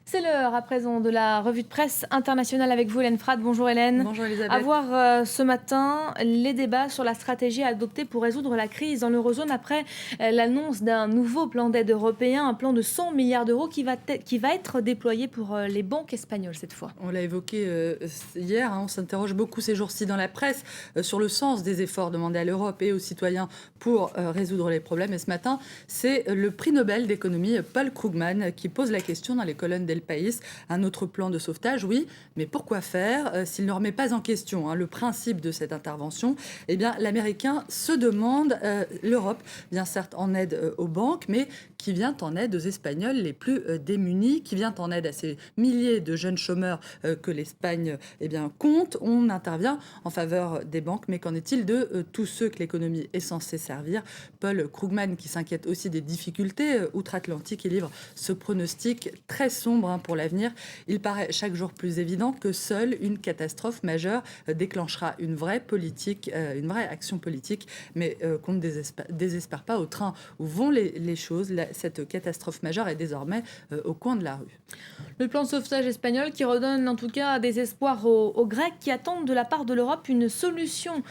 C'est l'heure à présent de la revue de presse internationale avec vous, Hélène Frade. Bonjour Hélène. Bonjour Elisabeth. À voir ce matin les débats sur la stratégie adoptée pour résoudre la crise dans l'eurozone après l'annonce d'un nouveau plan d'aide européen, un plan de 100 milliards d'euros qui va être déployé pour les banques espagnoles cette fois. On l'a évoqué hier, on s'interroge beaucoup ces jours-ci dans la presse sur le sens des efforts demandés à l'Europe et aux citoyens pour résoudre les problèmes. Et ce matin, c'est le prix Nobel d'économie Paul Krugman qui pose la question dans les colonnes d'El País. Un autre plan de sauvetage, oui, mais pourquoi faire s'il ne remet pas en question le principe de cette intervention? Eh bien, l'Américain se demande, l'Europe vient certes en aide aux banques, mais qui vient en aide aux Espagnols les plus démunis, qui vient en aide à ces milliers de jeunes chômeurs que l'Espagne compte. On intervient en faveur des banques, mais qu'en est-il de tous ceux que l'économie est censée servir? Paul Krugman, qui s'inquiète aussi des difficultés outre-Atlantique, il livre ce pronostic très sombre pour l'avenir. Il paraît chaque jour plus évident que seule une catastrophe majeure déclenchera une vraie action politique, mais qu'on ne désespère pas au train où vont les choses. Cette catastrophe majeure est désormais au coin de la rue. Le plan de sauvetage espagnol qui redonne en tout cas des espoirs aux Grecs qui attendent de la part de l'Europe une solution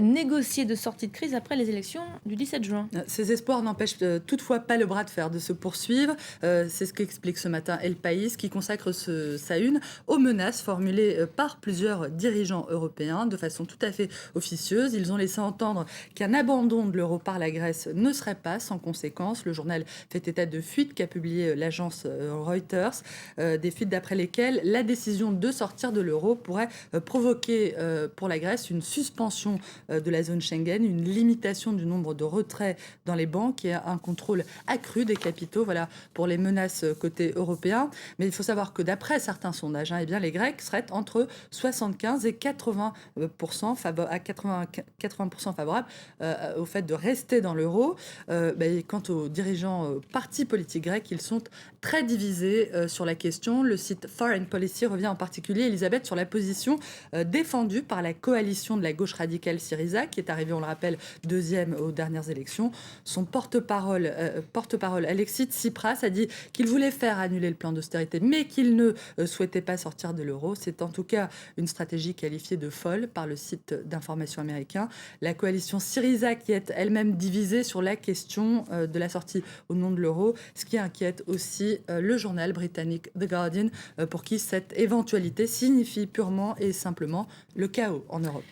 négociée de sortie de crise après les élections du 17 juin. Ces espoirs n'empêchent toutefois pas le bras de fer de se poursuivre. C'est ce qu'explique ce matin El País, qui consacre sa une aux menaces formulées par plusieurs dirigeants européens de façon tout à fait officieuse. Ils ont laissé entendre qu'un abandon de l'euro par la Grèce ne serait pas sans conséquence. Le journal fait état de fuites qu'a publié l'agence Reuters, des fuites d'après lesquelles la décision de sortir de l'euro pourrait provoquer pour la Grèce une suspension de la zone Schengen, une limitation du nombre de retraits dans les banques et un contrôle accru des capitaux. Voilà pour les menaces côté européen. Mais il faut savoir que d'après certains sondages, les Grecs seraient entre 75 et 80% favorables au fait de rester dans l'euro. Quant aux dirigeants partis politiques grecs, ils sont très divisés sur la question. Le site Foreign Policy revient en particulier, Elisabeth, sur la position défendue par la coalition de la gauche radicale Syriza, qui est arrivée, on le rappelle, deuxième aux dernières élections. Son porte-parole Alexis Tsipras a dit qu'il voulait faire annuler le plan d'austérité, mais qu'il ne souhaitait pas sortir de l'euro. C'est en tout cas une stratégie qualifiée de folle par le site d'information américain. La coalition Syriza qui est elle-même divisée sur la question de la sortie au nom de l'euro, ce qui inquiète aussi le journal britannique The Guardian, pour qui cette éventualité signifie purement et simplement le chaos en Europe.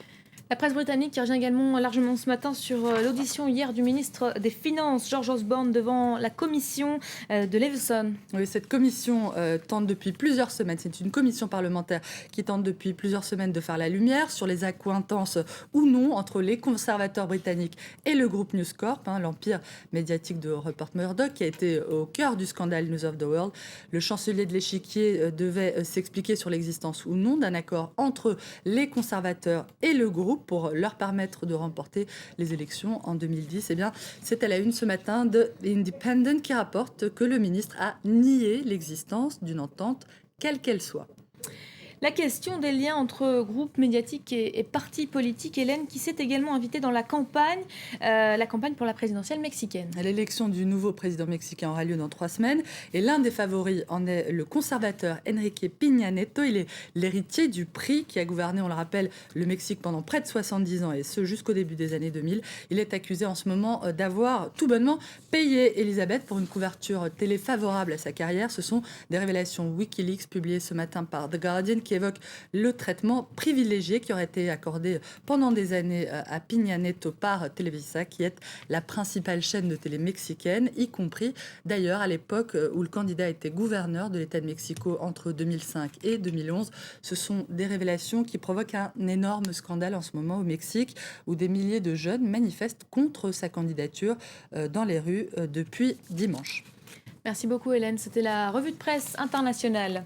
La presse britannique qui revient également largement ce matin sur l'audition hier du ministre des Finances, George Osborne, devant la commission de Leveson. Oui, cette commission tente depuis plusieurs semaines, c'est une commission parlementaire qui tente depuis plusieurs semaines de faire la lumière sur les accointances ou non entre les conservateurs britanniques et le groupe News Corp, l'empire médiatique de Rupert Murdoch, qui a été au cœur du scandale News of the World. Le chancelier de l'échiquier devait s'expliquer sur l'existence ou non d'un accord entre les conservateurs et le groupe pour leur permettre de remporter les élections en 2010. C'est à la une ce matin de Independent qui rapporte que le ministre a nié l'existence d'une entente, quelle qu'elle soit. La question des liens entre groupes médiatiques et partis politiques, Hélène, qui s'est également invitée dans la campagne pour la présidentielle mexicaine. L'élection du nouveau président mexicain aura lieu dans 3 semaines et l'un des favoris en est le conservateur Enrique Peña Nieto. Il est l'héritier du PRI qui a gouverné, on le rappelle, le Mexique pendant près de 70 ans et ce jusqu'au début des années 2000. Il est accusé en ce moment d'avoir tout bonnement payé Elisabeth pour une couverture télé favorable à sa carrière. Ce sont des révélations Wikileaks publiées ce matin par The Guardian qui évoque le traitement privilégié qui aurait été accordé pendant des années à Peña Nieto par Televisa, qui est la principale chaîne de télé mexicaine, y compris d'ailleurs à l'époque où le candidat était gouverneur de l'État de Mexico entre 2005 et 2011. Ce sont des révélations qui provoquent un énorme scandale en ce moment au Mexique, où des milliers de jeunes manifestent contre sa candidature dans les rues depuis dimanche. Merci beaucoup Hélène, c'était la revue de presse internationale.